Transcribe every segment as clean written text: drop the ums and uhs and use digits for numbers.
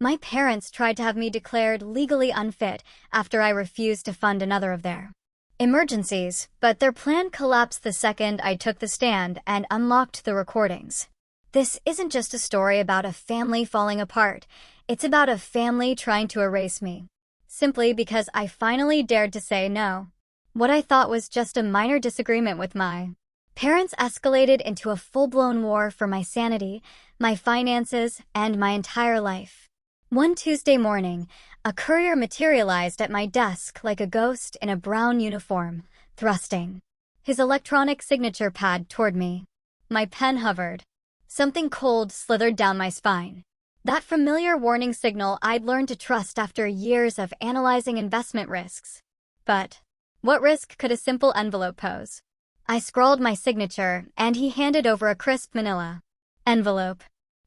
My parents tried to have me declared legally unfit after I refused to fund another of their emergencies, but their plan collapsed the second I took the stand and unlocked the recordings. This isn't just a story about a family falling apart. It's about a family trying to erase me, simply because I finally dared to say no. What I thought was just a minor disagreement with my parents escalated into a full-blown war for my sanity, my finances, and my entire life. One Tuesday morning, a courier materialized at my desk like a ghost in a brown uniform, thrusting his electronic signature pad toward me. My pen hovered. Something cold slithered down my spine. That familiar warning signal I'd learned to trust after years of analyzing investment risks. But what risk could a simple envelope pose? I scrawled my signature, and he handed over a crisp manila envelope.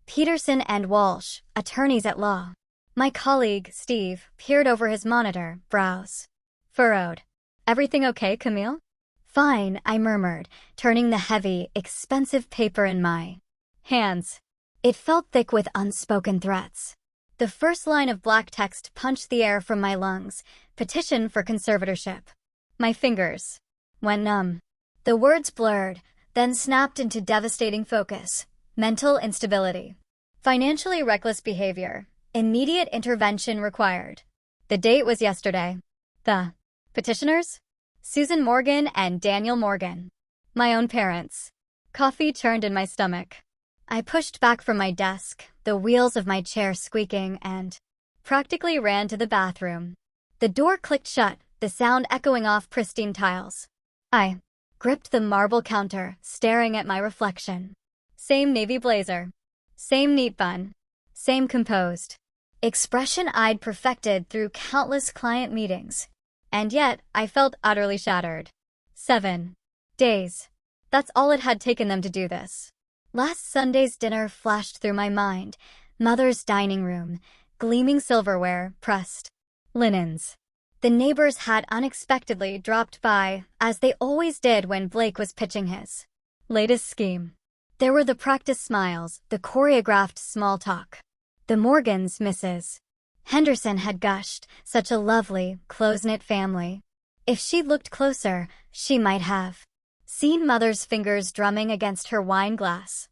Peterson and Walsh, attorneys at law. My colleague, Steve, peered over his monitor, brows furrowed. "Everything okay, Camille?" "Fine," I murmured, turning the heavy, expensive paper in my hands. It felt thick with unspoken threats. The first line of black text punched the air from my lungs. Petition for conservatorship. My fingers went numb. The words blurred, then snapped into devastating focus. Mental instability. Financially reckless behavior. Immediate intervention required. The date was yesterday. The petitioners? Susan Morgan and Daniel Morgan. My own parents. Coffee churned in my stomach. I pushed back from my desk, the wheels of my chair squeaking, and practically ran to the bathroom. The door clicked shut, the sound echoing off pristine tiles. I gripped the marble counter, staring at my reflection. Same navy blazer. Same neat bun. Same composed expression I'd perfected through countless client meetings. And yet, I felt utterly shattered. 7 days. That's all it had taken them to do this. Last Sunday's dinner flashed through my mind. Mother's dining room, gleaming silverware, pressed linens. The neighbors had unexpectedly dropped by, as they always did when Blake was pitching his latest scheme. There were the practiced smiles, the choreographed small talk. The Morgans, Mrs. Henderson had gushed, such a lovely, close-knit family. If she'd looked closer, she might have seen Mother's fingers drumming against her wine glass.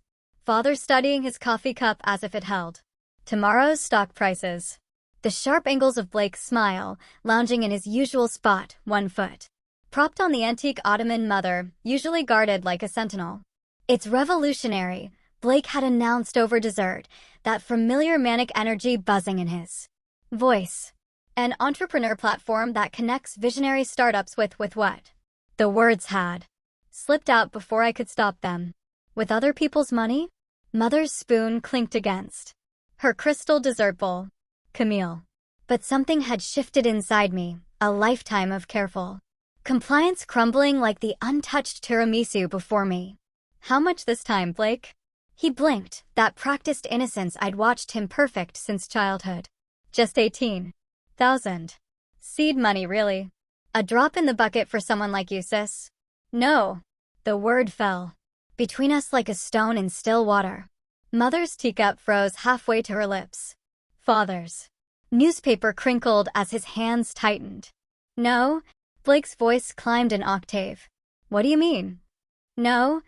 Father studying his coffee cup as if it held tomorrow's stock prices. The sharp angles of Blake's smile, lounging in his usual spot, 1 foot propped on the antique ottoman. Mother, usually guarded like a sentinel. It's revolutionary, Blake had announced over dessert, that familiar manic energy buzzing in his voice. An entrepreneur platform that connects visionary startups with what? The words had slipped out before I could stop them. With other people's money? Mother's spoon clinked against her crystal dessert bowl. Camille. But something had shifted inside me, a lifetime of careful compliance crumbling like the untouched tiramisu before me. How much this time, Blake? He blinked, that practiced innocence I'd watched him perfect since childhood. Just 18,000. Seed money, really? A drop in the bucket for someone like you, sis? No. The word fell between us like a stone in still water. Mother's teacup froze halfway to her lips. Father's newspaper crinkled as his hands tightened. No? Blake's voice climbed an octave. What do you mean? No?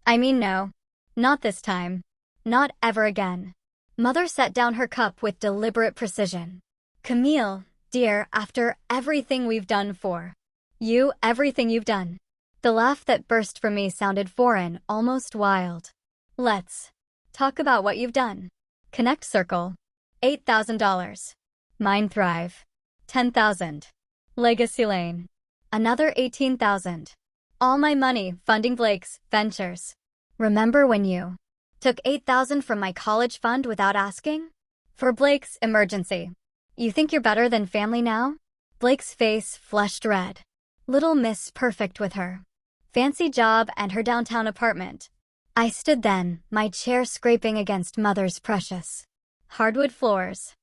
I mean no. Not this time. Not ever again. Mother set down her cup with deliberate precision. Camille, dear, after everything we've done for you, everything you've done. The laugh that burst from me sounded foreign, almost wild. Let's talk about what you've done. Connect Circle. $8,000. Mine Thrive. 10,000. Legacy Lane. Another 18,000. All my money funding Blake's ventures. Remember when you took 8,000 from my college fund without asking? For Blake's emergency. You think you're better than family now? Blake's face flushed red. Little Miss Perfect with her fancy job and her downtown apartment. I stood then, my chair scraping against Mother's precious hardwood floors.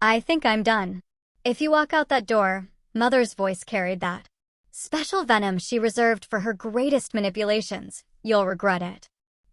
I think I'm done. If you walk out that door, Mother's voice carried that special venom she reserved for her greatest manipulations, you'll regret it.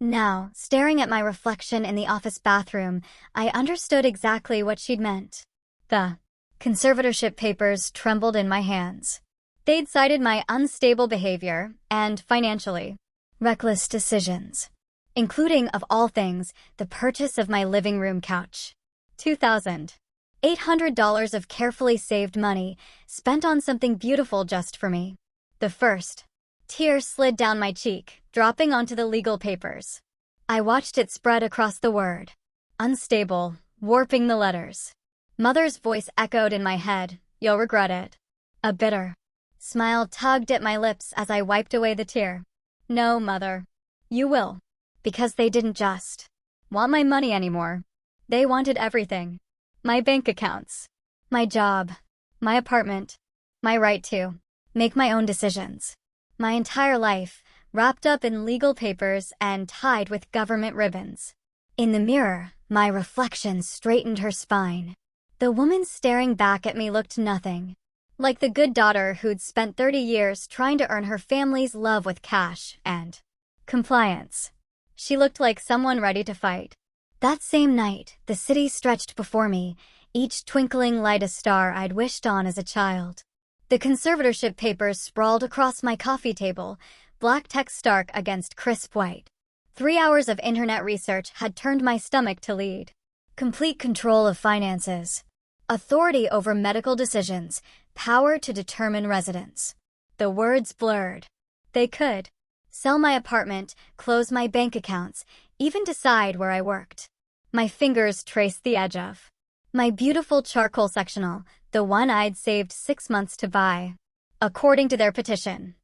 Now, staring at my reflection in the office bathroom, I understood exactly what she'd meant. The conservatorship papers trembled in my hands. They'd cited my unstable behavior and, financially, reckless decisions, including, of all things, the purchase of my living room couch. $2,800 of carefully saved money spent on something beautiful just for me. The first tear slid down my cheek, dropping onto the legal papers. I watched it spread across the word. Unstable, warping the letters. Mother's voice echoed in my head, "You'll regret it." A bitter smile tugged at my lips as I wiped away the tear. "No, Mother. You will. Because they didn't just want my money anymore. They wanted everything. My bank accounts, my job, my apartment, my right to make my own decisions. My entire life, wrapped up in legal papers and tied with government ribbons." In the mirror, my reflection straightened her spine. The woman staring back at me looked nothing like the good daughter who'd spent 30 years trying to earn her family's love with cash and compliance. She looked like someone ready to fight. That same night, the city stretched before me, each twinkling light a star I'd wished on as a child. The conservatorship papers sprawled across my coffee table, black text stark against crisp white. 3 hours of internet research had turned my stomach to lead. Complete control of finances. Authority over medical decisions. Power to determine residence. The words blurred. They could sell my apartment, close my bank accounts, even decide where I worked. My fingers traced the edge of my beautiful charcoal sectional, the one I'd saved 6 months to buy. According to their petition,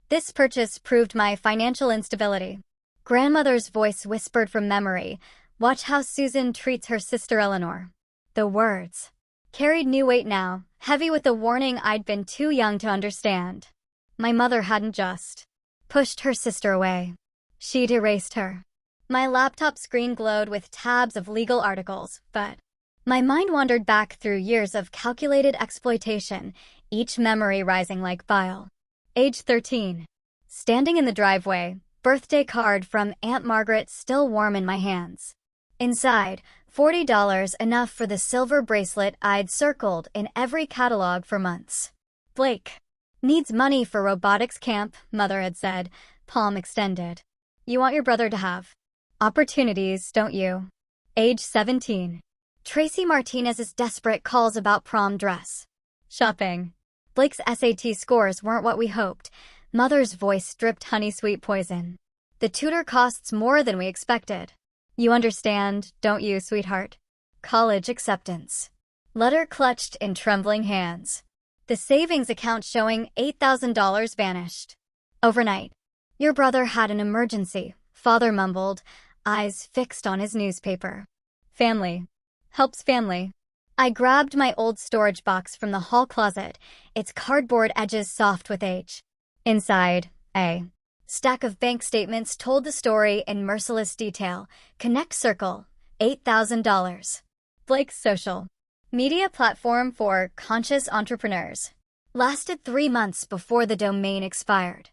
this purchase proved my financial instability. Grandmother's voice whispered from memory, "Watch how Susan treats her sister Eleanor." The words carried new weight now, heavy with the warning I'd been too young to understand. My mother hadn't just pushed her sister away. She'd erased her. My laptop screen glowed with tabs of legal articles, but my mind wandered back through years of calculated exploitation, each memory rising like bile. Age 13. Standing in the driveway, birthday card from Aunt Margaret still warm in my hands. Inside, $40, enough for the silver bracelet I'd circled in every catalog for months. "Blake needs money for robotics camp," Mother had said, palm extended. "You want your brother to have opportunities, don't you?" Age 17. Tracy Martinez's desperate calls about prom dress shopping. Blake's SAT scores weren't what we hoped. Mother's voice dripped honey-sweet poison. "The tutor costs more than we expected. You understand, don't you, sweetheart?" College acceptance letter clutched in trembling hands. The savings account showing $8,000 vanished overnight. "Your brother had an emergency," Father mumbled, eyes fixed on his newspaper. "Family helps family." I grabbed my old storage box from the hall closet, its cardboard edges soft with age. Inside, a stack of bank statements told the story in merciless detail. Connect Circle, $8,000. Blake's social media platform for conscious entrepreneurs lasted 3 months before the domain expired.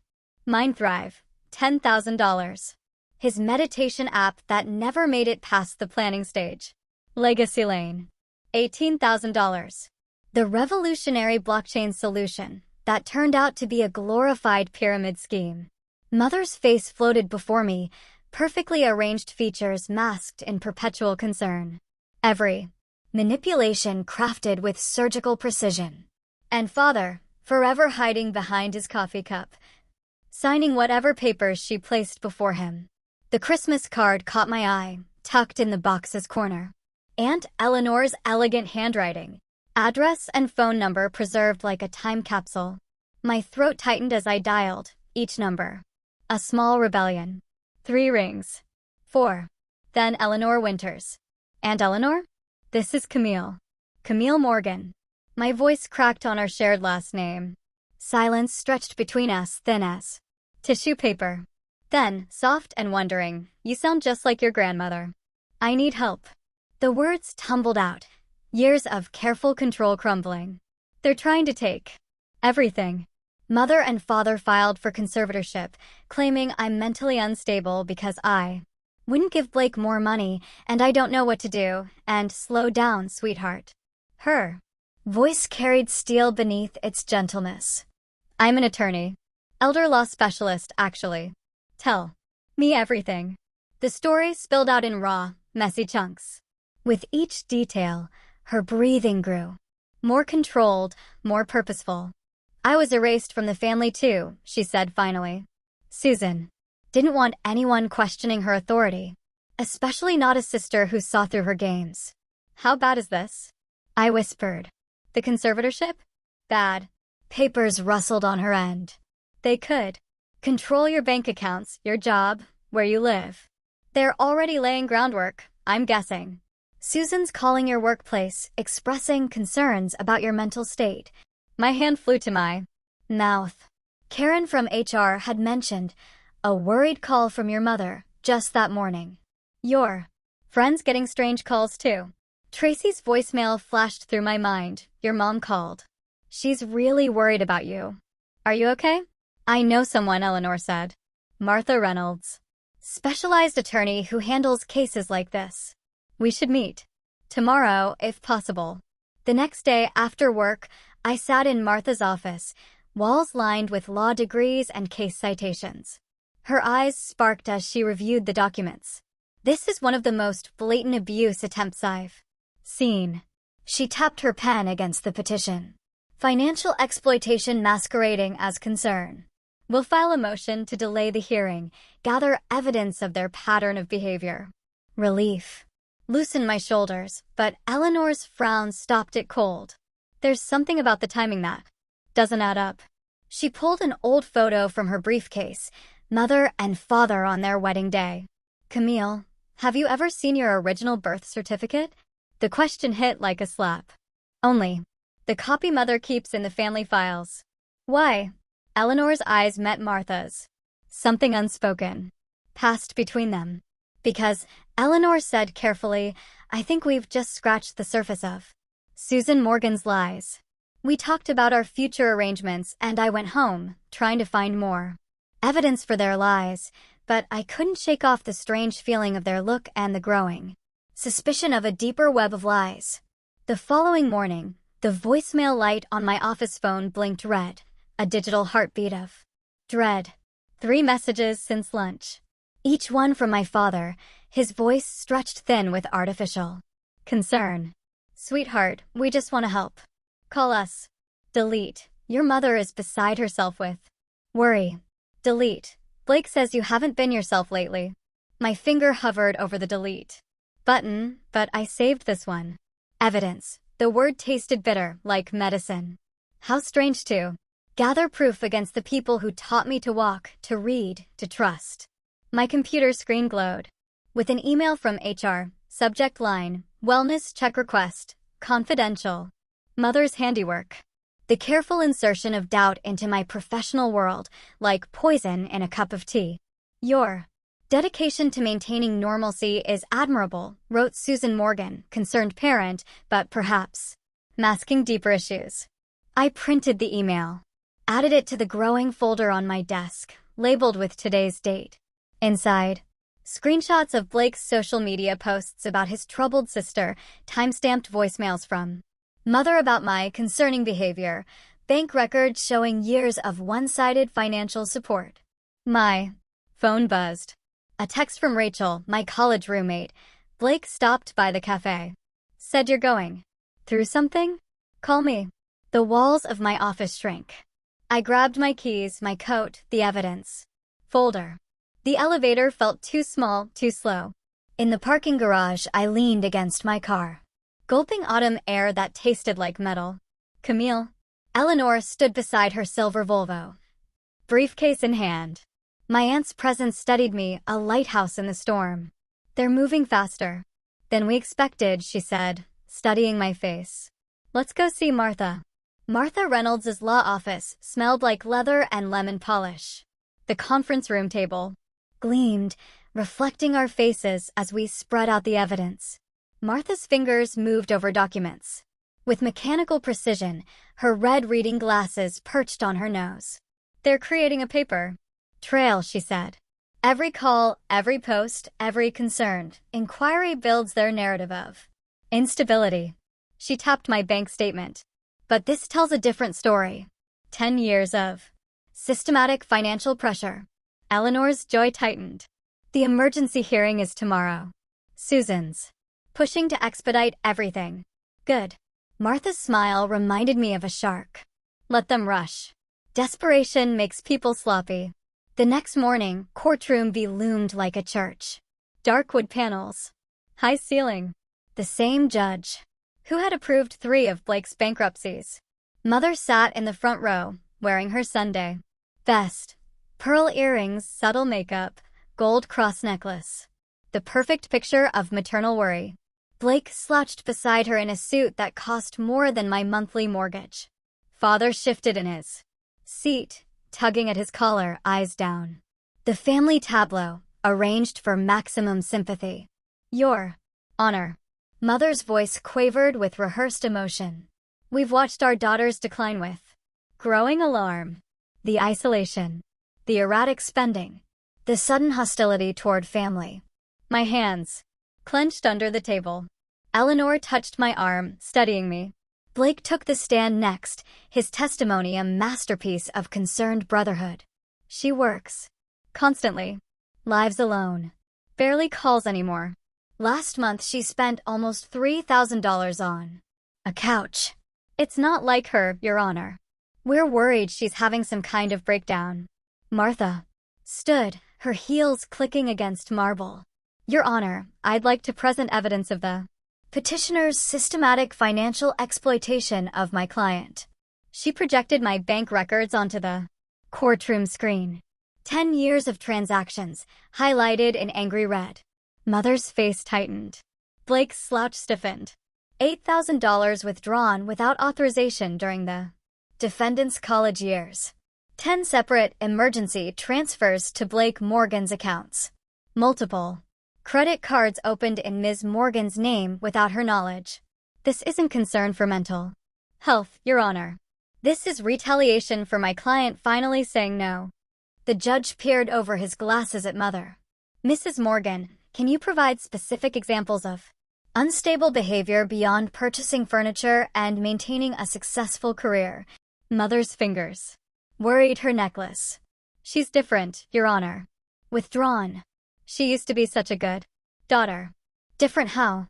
MindThrive, $10,000. His meditation app that never made it past the planning stage. Legacy Lane, $18,000. The revolutionary blockchain solution that turned out to be a glorified pyramid scheme. Mother's face floated before me, perfectly arranged features masked in perpetual concern. Every manipulation crafted with surgical precision. And Father, forever hiding behind his coffee cup, signing whatever papers she placed before him. The Christmas card caught my eye, tucked in the box's corner. Aunt Eleanor's elegant handwriting. Address and phone number preserved like a time capsule. My throat tightened as I dialed each number. A small rebellion. 3 rings. 4. Then Eleanor Winters. "Aunt Eleanor? This is Camille. Camille Morgan." My voice cracked on our shared last name. Silence stretched between us, thin as tissue paper. Then, soft and wondering, "You sound just like your grandmother. I need help." The words tumbled out, years of careful control crumbling. "They're trying to take everything." Mother and Father filed for conservatorship, claiming I'm mentally unstable because I Wouldn't give Blake more money, and I don't know what to do, and slow down, sweetheart. Her voice carried steel beneath its gentleness. I'm an attorney. Elder law specialist, actually. Tell me everything. The story spilled out in raw, messy chunks. With each detail, her breathing grew. More controlled, more purposeful. I was erased from the family too, she said finally. Susan didn't want anyone questioning her authority, especially not a sister who saw through her games. How bad is this? I whispered. The conservatorship? Bad. Papers rustled on her end. They could control your bank accounts, your job, where you live. They're already laying groundwork, I'm guessing. Susan's calling your workplace, expressing concerns about your mental state. My hand flew to my mouth. Karen from HR had mentioned a worried call from your mother just that morning. Your friend's getting strange calls too. Tracy's voicemail flashed through my mind. Your mom called. She's really worried about you. Are you okay? I know someone, Eleanor said. Martha Reynolds. Specialized attorney who handles cases like this. We should meet. Tomorrow, if possible. The next day after work, I sat in Martha's office, walls lined with law degrees and case citations. Her eyes sparked as she reviewed the documents. This is one of the most blatant abuse attempts I've seen. She tapped her pen against the petition. Financial exploitation masquerading as concern. We'll file a motion to delay the hearing, gather evidence of their pattern of behavior. Relief loosened my shoulders, but Eleanor's frown stopped it cold. There's something about the timing that doesn't add up. She pulled an old photo from her briefcase, mother and father on their wedding day. Camille, have you ever seen your original birth certificate? The question hit like a slap. Only. The copy mother keeps in the family files. Why? Eleanor's eyes met Martha's. Something unspoken passed between them. Because, Eleanor said carefully, I think we've just scratched the surface of Susan Morgan's lies. We talked about our future arrangements and I went home, trying to find more evidence for their lies, but I couldn't shake off the strange feeling of their look and the growing suspicion of a deeper web of lies. The following morning, the voicemail light on my office phone blinked red, a digital heartbeat of dread. 3 messages since lunch. Each one from my father, his voice stretched thin with artificial concern. Sweetheart, we just want to help. Call us. Delete. Your mother is beside herself with worry. Delete. Blake says you haven't been yourself lately. My finger hovered over the delete button, but I saved this one. Evidence. The word tasted bitter, like medicine. How strange to gather proof against the people who taught me to walk, to read, to trust. My computer screen glowed. With an email from HR, subject line, wellness check request, confidential. Mother's handiwork. The careful insertion of doubt into my professional world, like poison in a cup of tea. Your dedication to maintaining normalcy is admirable, wrote Susan Morgan, concerned parent, but perhaps masking deeper issues. I printed the email, added it to the growing folder on my desk, labeled with today's date. Inside, screenshots of Blake's social media posts about his troubled sister, time-stamped voicemails from mother about my concerning behavior, bank records showing years of one-sided financial support. My phone buzzed. A text from Rachel, my college roommate. Blake stopped by the cafe. Said you're going through something? Call me. The walls of my office shrank. I grabbed my keys, my coat, the evidence folder. The elevator felt too small, too slow. In the parking garage, I leaned against my car, gulping autumn air that tasted like metal. Camille. Eleanor stood beside her silver Volvo, briefcase in hand. My aunt's presence steadied me, a lighthouse in the storm. They're moving faster than we expected, she said, studying my face. Let's go see Martha. Martha Reynolds' law office smelled like leather and lemon polish. The conference room table gleamed, reflecting our faces as we spread out the evidence. Martha's fingers moved over documents. With mechanical precision, her red reading glasses perched on her nose. They're creating a paper trail, she said. Every call, every post, every concerned inquiry builds their narrative of instability. She tapped my bank statement. But this tells a different story. 10 years of systematic financial pressure. Eleanor's joy tightened. The emergency hearing is tomorrow. Susan's pushing to expedite everything. Good. Martha's smile reminded me of a shark. Let them rush. Desperation makes people sloppy. The next morning, Courtroom loomed like a church. Dark wood panels. High ceiling. The same judge who had approved 3 of Blake's bankruptcies. Mother sat in the front row, wearing her Sunday best. Pearl earrings, subtle makeup, gold cross necklace. The perfect picture of maternal worry. Blake slouched beside her in a suit that cost more than my monthly mortgage. Father shifted in his seat, tugging at his collar, eyes down. The family tableau, arranged for maximum sympathy. Your Honor. Mother's voice quavered with rehearsed emotion. We've watched our daughters decline with growing alarm. The isolation. The erratic spending. The sudden hostility toward family. My hands clenched under the table. Eleanor touched my arm, steadying me. Blake took the stand next, his testimony a masterpiece of concerned brotherhood. She works constantly. Lives alone. Barely calls anymore. Last month she spent almost $3,000 on a couch. It's not like her, Your Honor. We're worried she's having some kind of breakdown. Martha stood, her heels clicking against marble. Your Honor, I'd like to present evidence of the petitioner's systematic financial exploitation of my client. She projected my bank records onto the courtroom screen. 10 years of transactions, highlighted in angry red. Mother's face tightened. Blake's slouch stiffened. $8,000 withdrawn without authorization during the defendant's college years. 10 separate emergency transfers to Blake Morgan's accounts. Multiple credit cards opened in Ms. Morgan's name without her knowledge. This isn't concern for mental health, Your Honor. This is retaliation for my client finally saying no. The judge peered over his glasses at Mother. Mrs. Morgan, can you provide specific examples of unstable behavior beyond purchasing furniture and maintaining a successful career? Mother's fingers worried her necklace. She's different, Your Honor. Withdrawn. She used to be such a good daughter. Different how?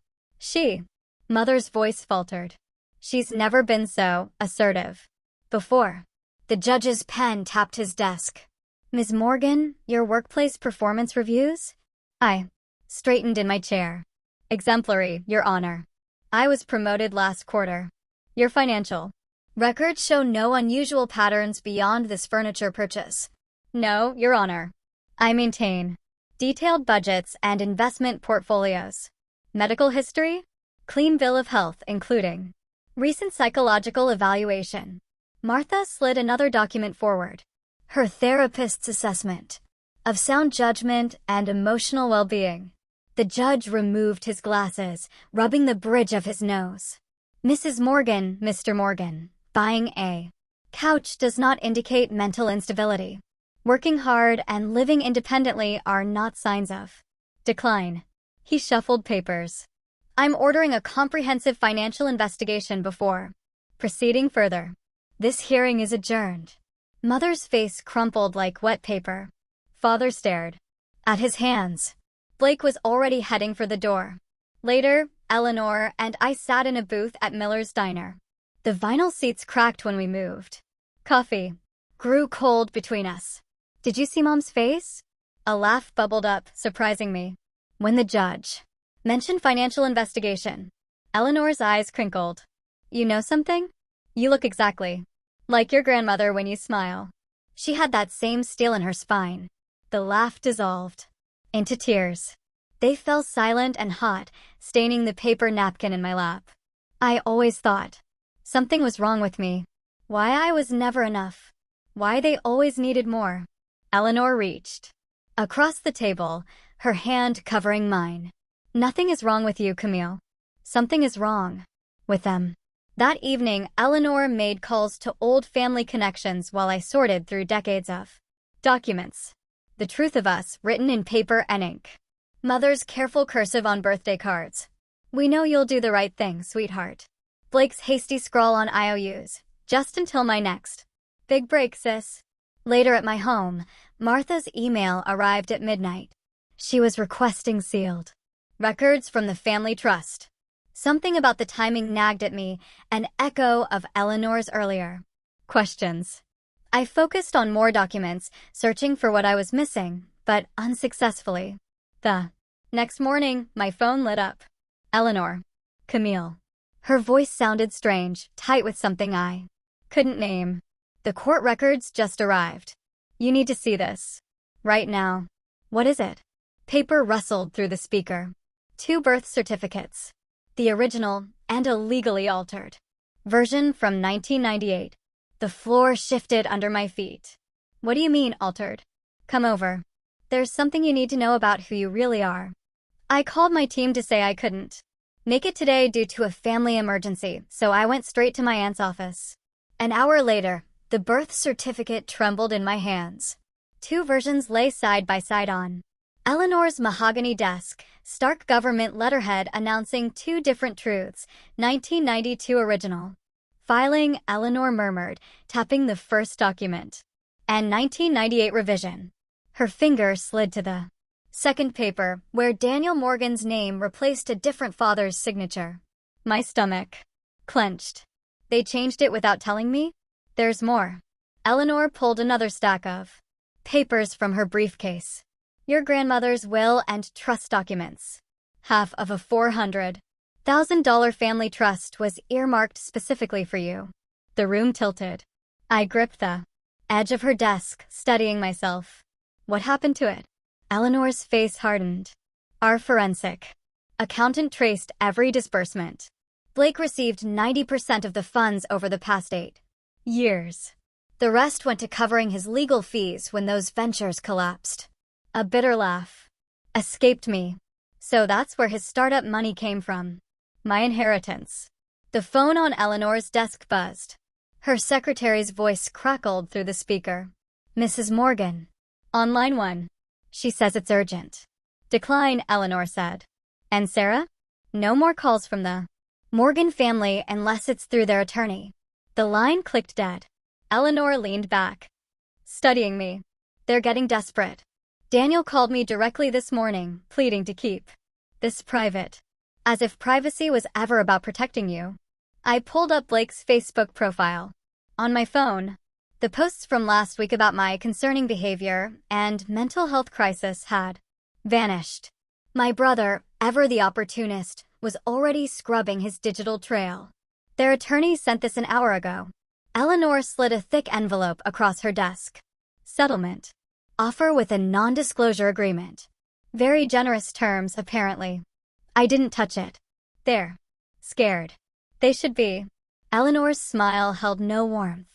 Mother's voice faltered. She's never been so assertive before. The judge's pen tapped his desk. Ms. Morgan, your workplace performance reviews? I straightened in my chair. Exemplary, Your Honor. I was promoted last quarter. Your financial records show no unusual patterns beyond this furniture purchase. No, Your Honor. I maintain detailed budgets and investment portfolios. Medical history? Clean bill of health including recent psychological evaluation. Martha slid another document forward. Her therapist's assessment of sound judgment and emotional well-being. The judge removed his glasses, rubbing the bridge of his nose. Mrs. Morgan, Mr. Morgan, buying a couch does not indicate mental instability. Working hard and living independently are not signs of decline. He shuffled papers. I'm ordering a comprehensive financial investigation before proceeding further. This hearing is adjourned. Mother's face crumpled like wet paper. Father stared at his hands. Blake was already heading for the door. Later, Eleanor and I sat in a booth at Miller's Diner. The vinyl seats cracked when we moved. Coffee grew cold between us. Did you see Mom's face? A laugh bubbled up, surprising me. When the judge mentioned financial investigation, Eleanor's eyes crinkled. You know something? You look exactly like your grandmother when you smile. She had that same steel in her spine. The laugh dissolved into tears. They fell silent and hot, staining the paper napkin in my lap. I always thought something was wrong with me. Why I was never enough. Why they always needed more. Eleanor reached across the table, her hand covering mine. Nothing is wrong with you, Camille. Something is wrong with them. That evening, Eleanor made calls to old family connections while I sorted through decades of documents. The truth of us, written in paper and ink. Mother's careful cursive on birthday cards. We know you'll do the right thing, sweetheart. Blake's hasty scrawl on IOUs. Just until my next big break, sis. Later at my home, Martha's email arrived at midnight. She was requesting sealed records from the family trust. Something about the timing nagged at me, an echo of Eleanor's earlier questions. I focused on more documents, searching for what I was missing, but unsuccessfully. The next morning, my phone lit up. Eleanor. Camille. Her voice sounded strange, tight with something I couldn't name. The court records just arrived. You need to see this. Right now. What is it? Paper rustled through the speaker. 2 birth certificates. The original and a legally altered version from 1998. The floor shifted under my feet. What do you mean, altered? Come over. There's something you need to know about who you really are. I called my team to say I couldn't make it today due to a family emergency, so I went straight to my aunt's office. An hour later, the birth certificate trembled in my hands. 2 versions lay side by side on Eleanor's mahogany desk, stark government letterhead announcing 2 different truths, 1992 original. Filing, Eleanor murmured, tapping the first document. And 1998 revision. Her finger slid to the second paper, where Daniel Morgan's name replaced a different father's signature. My stomach clenched. They changed it without telling me? There's more. Eleanor pulled another stack of papers from her briefcase. Your grandmother's will and trust documents. Half of a $400,000 family trust was earmarked specifically for you. The room tilted. I gripped the edge of her desk, studying myself. What happened to it? Eleanor's face hardened. Our forensic accountant traced every disbursement. Blake received 90% of the funds over the past 8 years. The rest went to covering his legal fees when those ventures collapsed. A bitter laugh escaped me. So that's where his startup money came from. My inheritance. The phone on Eleanor's desk buzzed. Her secretary's voice crackled through the speaker. Mrs. Morgan. On line 1. She says it's urgent. Decline, Eleanor said. And Sarah? No more calls from the Morgan family unless it's through their attorney. The line clicked dead. Eleanor leaned back, studying me. They're getting desperate. Daniel called me directly this morning, pleading to keep this private. As if privacy was ever about protecting you. I pulled up Blake's Facebook profile. On my phone, the posts from last week about my concerning behavior and mental health crisis had vanished. My brother, ever the opportunist, was already scrubbing his digital trail. Their attorney sent this an hour ago. Eleanor slid a thick envelope across her desk. Settlement. Offer with a non-disclosure agreement. Very generous terms, apparently. I didn't touch it. They're scared. They should be. Eleanor's smile held no warmth.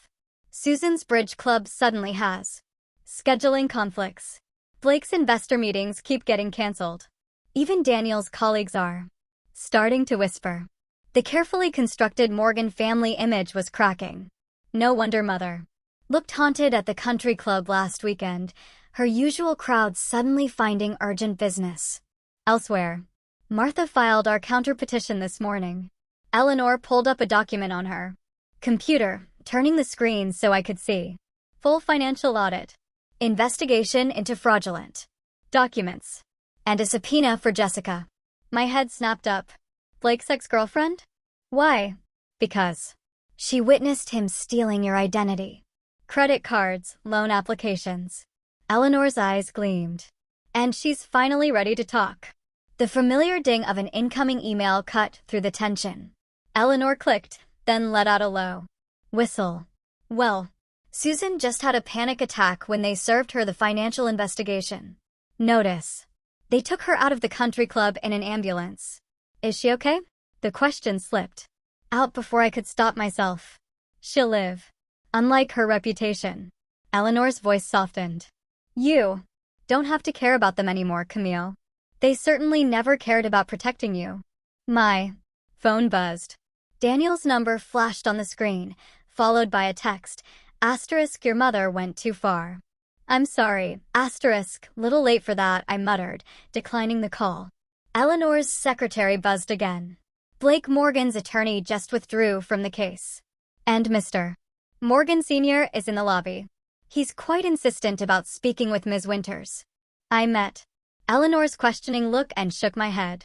Susan's bridge club suddenly has scheduling conflicts. Blake's investor meetings keep getting canceled. Even Daniel's colleagues are starting to whisper. The carefully constructed Morgan family image was cracking. No wonder Mother looked haunted at the country club last weekend, her usual crowd suddenly finding urgent business elsewhere. Martha filed our counter-petition this morning. Eleanor pulled up a document on her computer, turning the screen so I could see. Full financial audit. Investigation into fraudulent documents. And a subpoena for Jessica. My head snapped up. Blake's ex-girlfriend? Why? Because she witnessed him stealing your identity. Credit cards, loan applications. Eleanor's eyes gleamed. And she's finally ready to talk. The familiar ding of an incoming email cut through the tension. Eleanor clicked, then let out a low whistle. Well, Susan just had a panic attack when they served her the financial investigation. Notice. They took her out of the country club in an ambulance. Is she okay? The question slipped out before I could stop myself. She'll live. Unlike her reputation. Eleanor's voice softened. You don't have to care about them anymore, Camille. They certainly never cared about protecting you. My phone buzzed. Daniel's number flashed on the screen, followed by a text. *, your mother went too far. I'm sorry. Asterisk, little late for that, I muttered, declining the call. Eleanor's secretary buzzed again. Blake Morgan's attorney just withdrew from the case. And Mr. Morgan Sr. is in the lobby. He's quite insistent about speaking with Ms. Winters. I met Eleanor's questioning look and shook my head.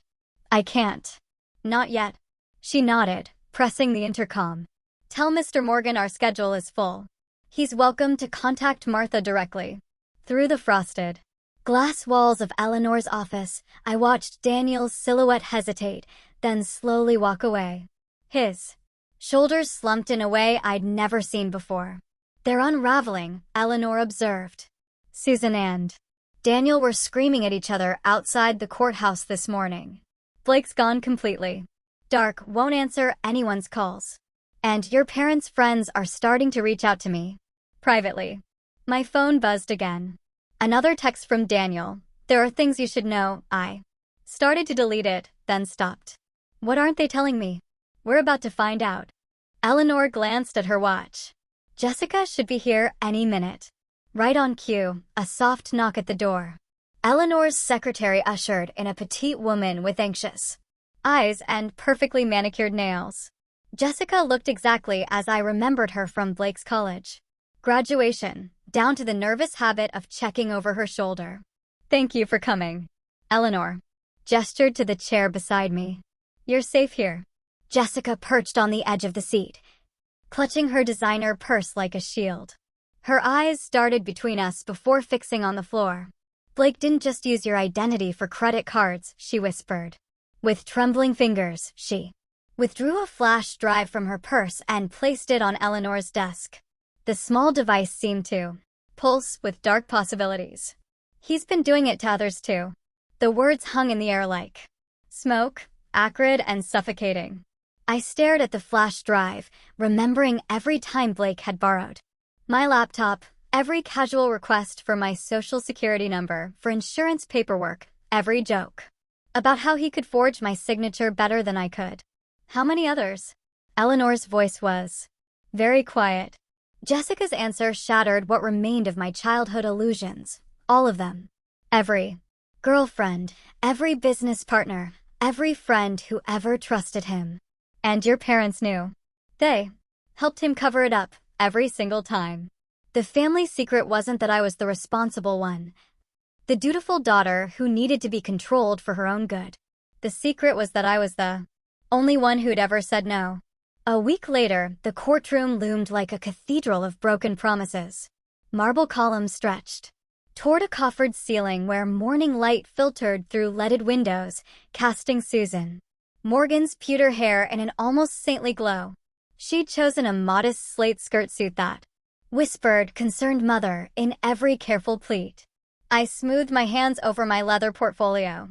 I can't. Not yet. She nodded, pressing the intercom. Tell Mr. Morgan our schedule is full. He's welcome to contact Martha directly. Through the frosted glass walls of Eleanor's office, I watched Daniel's silhouette hesitate, then slowly walk away. His shoulders slumped in a way I'd never seen before. They're unraveling, Eleanor observed. Susan and Daniel were screaming at each other outside the courthouse this morning. Blake's gone completely. Dark won't answer anyone's calls. And your parents' friends are starting to reach out to me. Privately. My phone buzzed again. Another text from Daniel. There are things you should know. I started to delete it, then stopped. What aren't they telling me? We're about to find out. Eleanor glanced at her watch. Jessica should be here any minute. Right on cue, a soft knock at the door. Eleanor's secretary ushered in a petite woman with anxious eyes and perfectly manicured nails. Jessica looked exactly as I remembered her from Blake's college graduation, down to the nervous habit of checking over her shoulder. Thank you for coming. Eleanor gestured to the chair beside me. You're safe here. Jessica perched on the edge of the seat, clutching her designer purse like a shield. Her eyes darted between us before fixing on the floor. Blake didn't just use your identity for credit cards, she whispered. With trembling fingers, she withdrew a flash drive from her purse and placed it on Eleanor's desk. The small device seemed to pulse with dark possibilities. He's been doing it to others too. The words hung in the air like smoke, acrid and suffocating. I stared at the flash drive, remembering every time Blake had borrowed my laptop, every casual request for my social security number, for insurance paperwork, every joke about how he could forge my signature better than I could. How many others? Eleanor's voice was very quiet. Jessica's answer shattered what remained of my childhood illusions. All of them. Every girlfriend, every business partner, every friend who ever trusted him. And your parents knew. They helped him cover it up every single time. The family secret wasn't that I was the responsible one, the dutiful daughter who needed to be controlled for her own good. The secret was that I was the only one who'd ever said no. A week later, the courtroom loomed like a cathedral of broken promises. Marble columns stretched toward a coffered ceiling where morning light filtered through leaded windows, casting Susan Morgan's pewter hair in an almost saintly glow. She'd chosen a modest slate skirt suit that whispered concerned mother in every careful pleat. I smoothed my hands over my leather portfolio,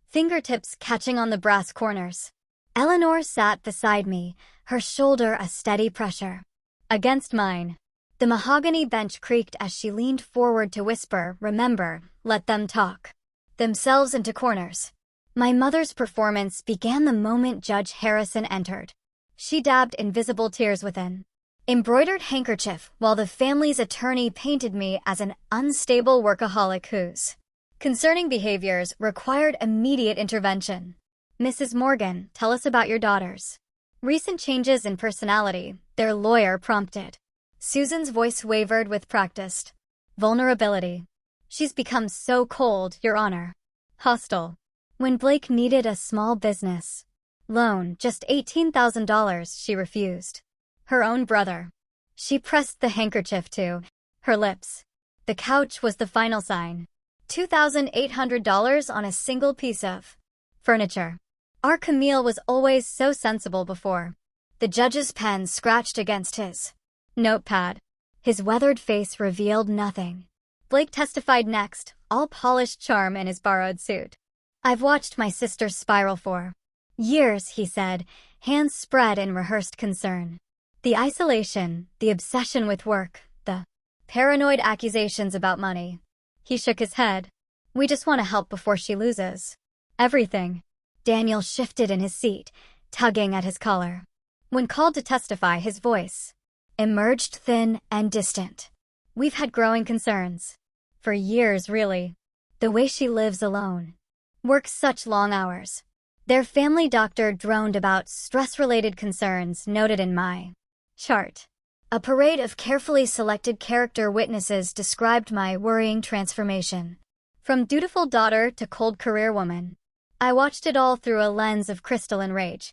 fingertips catching on the brass corners. Eleanor sat beside me, her shoulder a steady pressure against mine. The mahogany bench creaked as she leaned forward to whisper, remember, let them talk themselves into corners. My mother's performance began the moment Judge Harrison entered. She dabbed invisible tears with an embroidered handkerchief while the family's attorney painted me as an unstable workaholic whose concerning behaviors required immediate intervention. Mrs. Morgan, tell us about your daughters. Recent changes in personality, their lawyer prompted. Susan's voice wavered with practiced vulnerability. She's become so cold, Your Honor. Hostile. When Blake needed a small business loan, just $18,000, she refused. Her own brother. She pressed the handkerchief to her lips. The couch was the final sign. $2,800 on a single piece of furniture. Our Camille was always so sensible before. The judge's pen scratched against his notepad. His weathered face revealed nothing. Blake testified next, all polished charm in his borrowed suit. I've watched my sister spiral for years, he said, hands spread in rehearsed concern. The isolation, the obsession with work, the paranoid accusations about money. He shook his head. We just want to help before she loses everything. Daniel shifted in his seat, tugging at his collar. When called to testify, his voice emerged thin and distant. We've had growing concerns. For years, really. The way she lives alone. Works such long hours. Their family doctor droned about stress-related concerns noted in my chart. A parade of carefully selected character witnesses described my worrying transformation. From dutiful daughter to cold career woman. I watched it all through a lens of crystalline rage.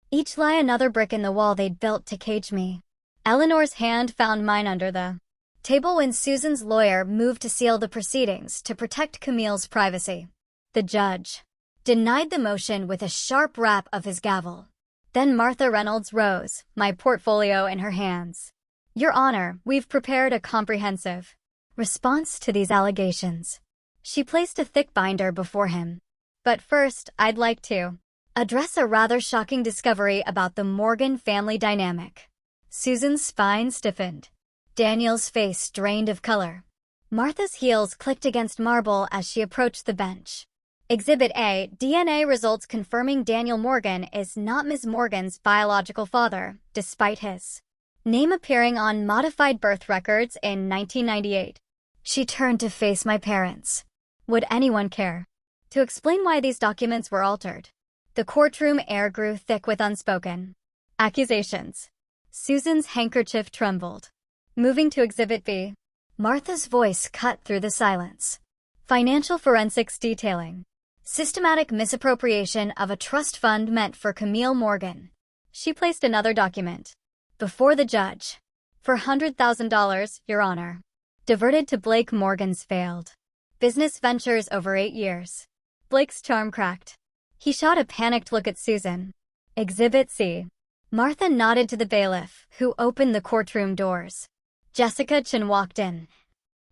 Each lie another brick in the wall they'd built to cage me. Eleanor's hand found mine under the table when Susan's lawyer moved to seal the proceedings to protect Camille's privacy. The judge denied the motion with a sharp rap of his gavel. Then Martha Reynolds rose, my portfolio in her hands. Your Honor, we've prepared a comprehensive response to these allegations. She placed a thick binder before him. But first, I'd like to address a rather shocking discovery about the Morgan family dynamic. Susan's spine stiffened. Daniel's face drained of color. Martha's heels clicked against marble as she approached the bench. Exhibit A, DNA results confirming Daniel Morgan is not Ms. Morgan's biological father, despite his name appearing on modified birth records in 1998. She turned to face my parents. Would anyone care to explain why these documents were altered? The courtroom air grew thick with unspoken accusations. Susan's handkerchief trembled. Moving to Exhibit B, Martha's voice cut through the silence. Financial forensics detailing. Systematic misappropriation of a trust fund meant for Camille Morgan. She placed another document before the judge. For $100,000, Your Honor. Diverted to Blake Morgan's failed business ventures over 8 years. Blake's charm cracked. He shot a panicked look at Susan. Exhibit C. Martha nodded to the bailiff, who opened the courtroom doors. Jessica Chin walked in,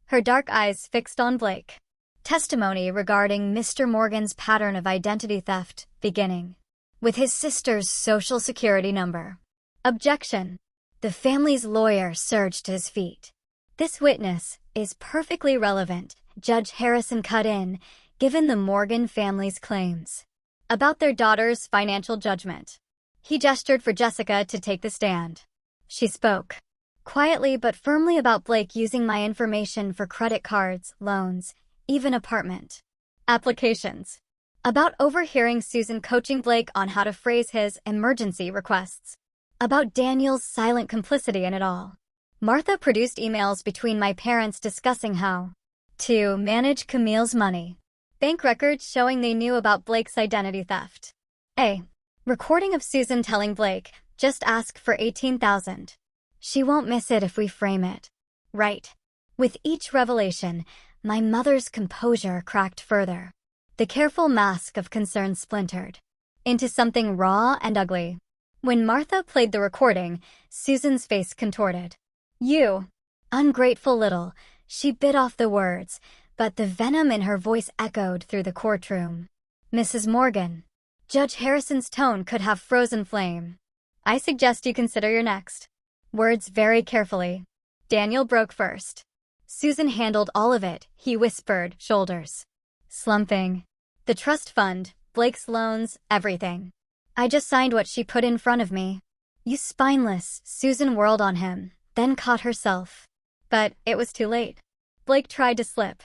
her dark eyes fixed on Blake. Testimony regarding Mr. Morgan's pattern of identity theft, beginning with his sister's social security number. Objection. The family's lawyer surged to his feet. This witness is perfectly relevant, Judge Harrison cut in, given the Morgan family's claims about their daughter's financial judgment. He gestured for Jessica to take the stand. She spoke quietly but firmly about Blake using my information for credit cards, loans, even apartment applications. About overhearing Susan coaching Blake on how to phrase his emergency requests. About Daniel's silent complicity in it all. Martha produced emails between my parents discussing how to manage Camille's money. Bank records showing they knew about Blake's identity theft. A recording of Susan telling Blake, just ask for $18,000. She won't miss it if we frame it right. With each revelation, my mother's composure cracked further. The careful mask of concern splintered into something raw and ugly. When Martha played the recording, Susan's face contorted. You ungrateful little, she bit off the words, but the venom in her voice echoed through the courtroom. Mrs. Morgan. Judge Harrison's tone could have frozen flame. I suggest you consider your next words very carefully. Daniel broke first. Susan handled all of it, he whispered, shoulders slumping. The trust fund, Blake's loans, everything. I just signed what she put in front of me. You spineless, Susan whirled on him, then caught herself. But it was too late. Blake tried to slip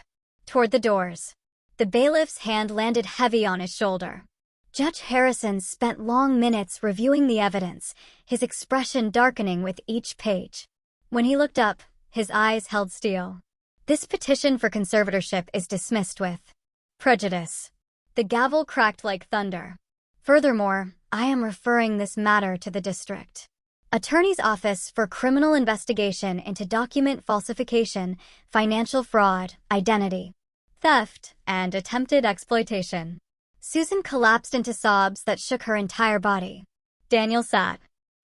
toward the doors. The bailiff's hand landed heavy on his shoulder. Judge Harrison spent long minutes reviewing the evidence, his expression darkening with each page. When he looked up, his eyes held steel. This petition for conservatorship is dismissed with prejudice. The gavel cracked like thunder. Furthermore, I am referring this matter to the district attorney's office for criminal investigation into document falsification, financial fraud, identity theft, and attempted exploitation. Susan collapsed into sobs that shook her entire body. Daniel sat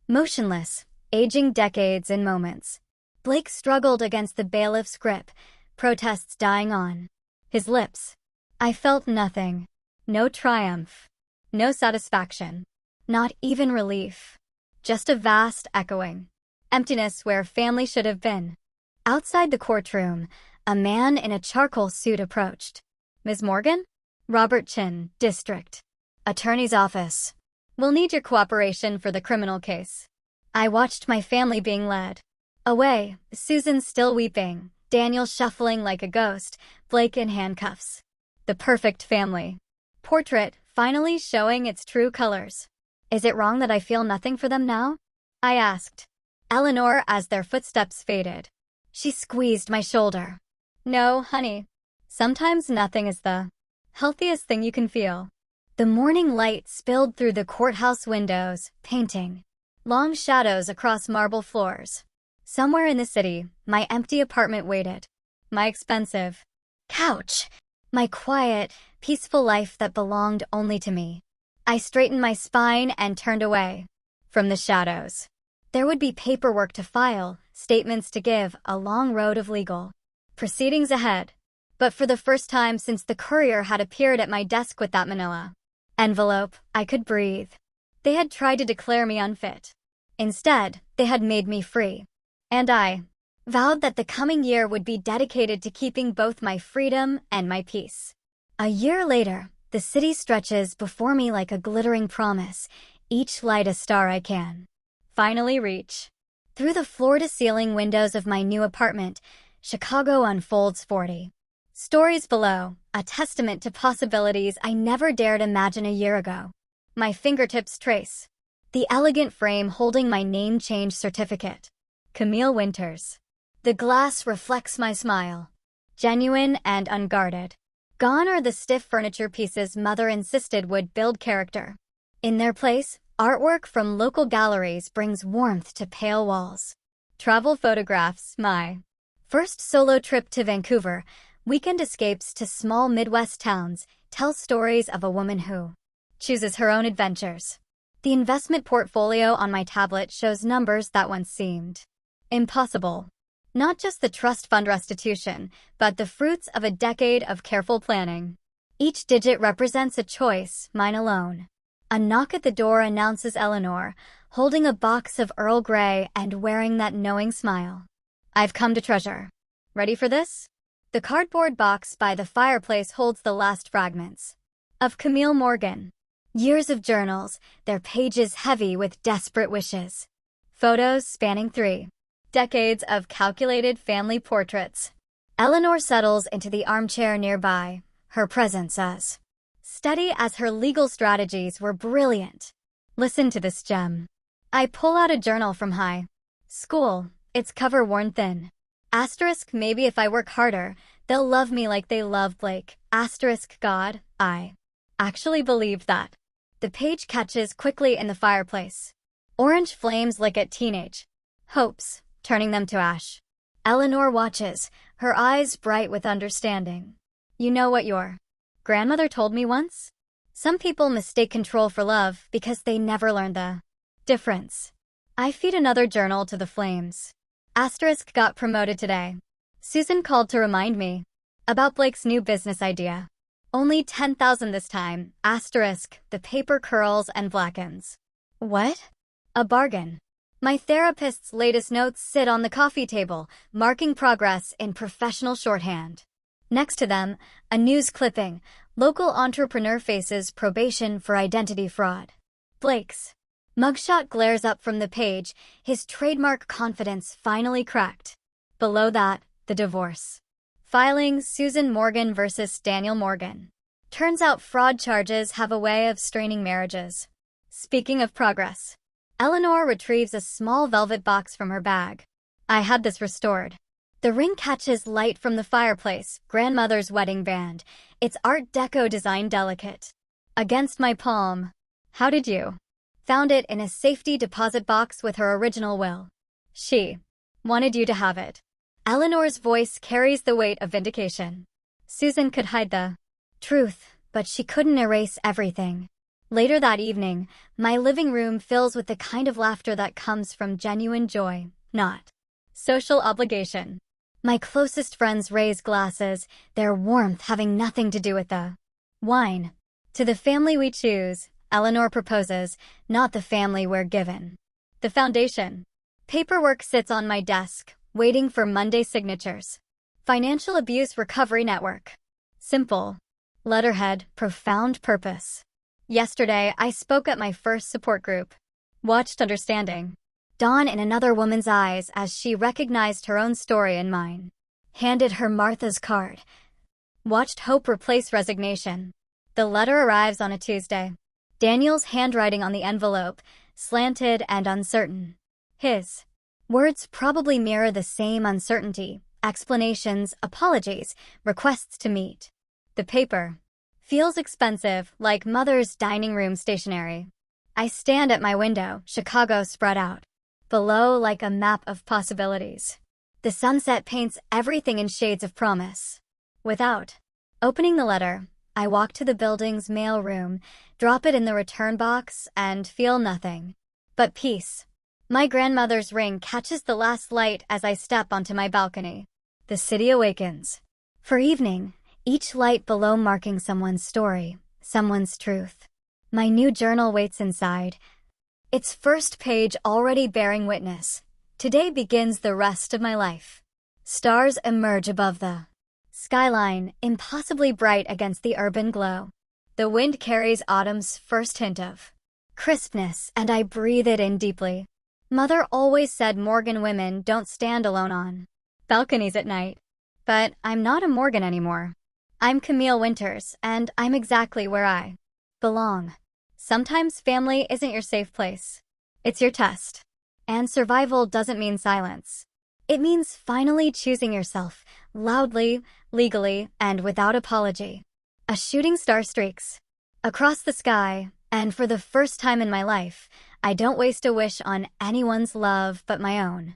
motionless, aging decades in moments. Blake struggled against the bailiff's grip, protests dying on his lips. I felt nothing. No triumph. No satisfaction. Not even relief. Just a vast echoing emptiness where family should have been. Outside the courtroom, a man in a charcoal suit approached. Ms. Morgan? Robert Chin, District Attorney's Office. We'll need your cooperation for the criminal case. I watched my family being led away, Susan still weeping, Daniel shuffling like a ghost, Blake in handcuffs. The perfect family. Portrait finally showing its true colors. Is it wrong that I feel nothing for them now? I asked Eleanor as their footsteps faded. She squeezed my shoulder. No, honey. Sometimes nothing is the healthiest thing you can feel. The morning light spilled through the courthouse windows, painting long shadows across marble floors. Somewhere in the city, my empty apartment waited. My expensive couch. My quiet, peaceful life that belonged only to me. I straightened my spine and turned away from the shadows. There would be paperwork to file, statements to give, a long road of legal proceedings ahead. But for the first time since the courier had appeared at my desk with that manila envelope, I could breathe. They had tried to declare me unfit. Instead, they had made me free. And I vowed that the coming year would be dedicated to keeping both my freedom and my peace. A year later, the city stretches before me like a glittering promise, each light a star I can finally reach. Through the floor-to-ceiling windows of my new apartment, Chicago unfolds 40 stories below, a testament to possibilities I never dared imagine a year ago. My fingertips trace the elegant frame holding my name change certificate. Camille Winters. The glass reflects my smile. Genuine and unguarded. Gone are the stiff furniture pieces mother insisted would build character. In their place, artwork from local galleries brings warmth to pale walls. Travel photographs, my first solo trip to Vancouver, weekend escapes to small Midwest towns, tell stories of a woman who chooses her own adventures. The investment portfolio on my tablet shows numbers that once seemed impossible. Not just the trust fund restitution, but the fruits of a decade of careful planning. Each digit represents a choice, mine alone. A knock at the door announces Eleanor, holding a box of Earl Grey and wearing that knowing smile. I've come to treasure. Ready for this? The cardboard box by the fireplace holds the last fragments of Camille Morgan. Years of journals, their pages heavy with desperate wishes. Photos spanning 3 decades of calculated family portraits. Eleanor settles into the armchair nearby, her presence as steady as her legal strategies were brilliant. Listen to this gem. I pull out a journal from high school, its cover worn thin. Asterisk, maybe if I work harder, they'll love me like they love Blake. Asterisk, God, I actually believed that. The page catches quickly in the fireplace. Orange flames lick at teenage hopes, turning them to ash. Eleanor watches, her eyes bright with understanding. You know what your grandmother told me once? Some people mistake control for love because they never learned the difference. I feed another journal to the flames. Asterisk got promoted today. Susan called to remind me about Blake's new business idea. Only 10,000 this time. Asterisk, the paper curls and blackens. What? A bargain. My therapist's latest notes sit on the coffee table, marking progress in professional shorthand. Next to them, a news clipping. Local entrepreneur faces probation for identity fraud. Blake's mugshot glares up from the page, his trademark confidence finally cracked. Below that, the divorce filing, Susan Morgan versus Daniel Morgan. Turns out fraud charges have a way of straining marriages. Speaking of progress, Eleanor retrieves a small velvet box from her bag. I had this restored. The ring catches light from the fireplace, grandmother's wedding band, its Art Deco design delicate against my palm. How did you? Found it in a safety deposit box with her original will. She wanted you to have it. Eleanor's voice carries the weight of vindication. Susan could hide the truth, but she couldn't erase everything. Later that evening, my living room fills with the kind of laughter that comes from genuine joy, not social obligation. My closest friends raise glasses, their warmth having nothing to do with the wine. To the family we choose, Eleanor proposes, not the family we're given. The foundation. Paperwork sits on my desk, waiting for Monday signatures. Financial Abuse Recovery Network. Simple. Letterhead, profound purpose. Yesterday, I spoke at my first support group. Watched understanding dawn in another woman's eyes as she recognized her own story in mine. Handed her Martha's card. Watched hope replace resignation. The letter arrives on a Tuesday. Daniel's handwriting on the envelope, slanted and uncertain. His words probably mirror the same uncertainty, explanations, apologies, requests to meet. The paper feels expensive, like mother's dining room stationery. I stand at my window, Chicago spread out. Below, like a map of possibilities. The sunset paints everything in shades of promise. Without opening the letter, I walk to the building's mail room, drop it in the return box, and feel nothing but peace. My grandmother's ring catches the last light as I step onto my balcony. The city awakens. For evening, each light below marking someone's story, someone's truth. My new journal waits inside, its first page already bearing witness. Today begins the rest of my life. Stars emerge above the skyline, impossibly bright against the urban glow. The wind carries autumn's first hint of crispness, and I breathe it in deeply. Mother always said Morgan women don't stand alone on balconies at night. But I'm not a Morgan anymore. I'm Camille Winters, and I'm exactly where I belong. Sometimes family isn't your safe place. It's your test. And survival doesn't mean silence. It means finally choosing yourself, loudly, legally, and without apology. A shooting star streaks across the sky, and for the first time in my life, I don't waste a wish on anyone's love but my own.